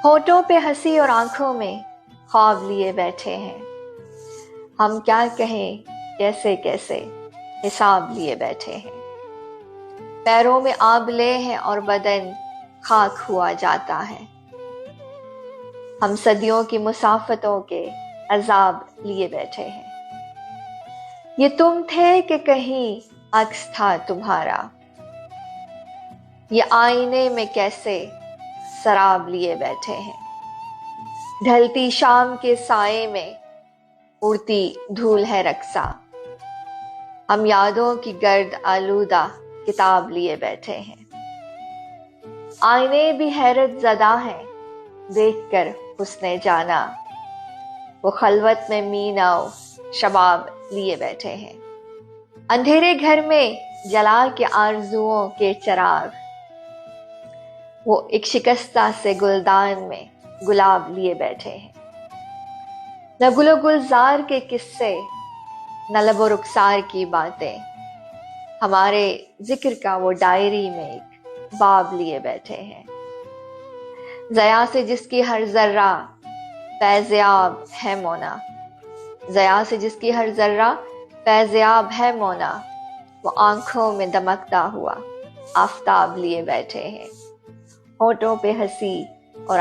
ہونٹوں پہ ہنسی اور آنکھوں میں خواب لیے بیٹھے ہیں، ہم کیا کہیں کیسے کیسے حساب لیے بیٹھے ہیں۔ پیروں میں آبلے ہیں اور بدن خاک ہوا جاتا ہے، ہم صدیوں کی مسافتوں کے عذاب لیے بیٹھے ہیں۔ یہ تم تھے کہ کہیں عکس تھا تمہارا، یہ آئینے میں کیسے سراب لیے بیٹھے ہیں۔ ڈھلتی شام کے سائے میں اڑتی دھول ہے رقصہ، ہم یادوں کی گرد آلودہ کتاب لیے بیٹھے ہیں۔ آئینے بھی حیرت زدہ ہیں دیکھ کر حسن جانا، وہ خلوت میں مینا و شباب لیے بیٹھے ہیں۔ اندھیرے گھر میں جلا کے آرزوؤں کے چراغ، وہ ایک شکستہ سے گلدان میں گلاب لیے بیٹھے ہیں۔ نہ گل و گلزار کے قصے، نہ لب و رخسار کی باتیں، ہمارے ذکر کا وہ ڈائری میں ایک باب لیے بیٹھے ہیں۔ ضیاء سے جس کی ہر ذرہ فیضیاب ہے مونا، ضیاء سے جس کی ہر ذرہ فیضیاب ہے مونا، وہ آنکھوں میں دمکتا ہوا آفتاب لیے بیٹھے ہیں۔ ہونٹوں پہ ہنسی اور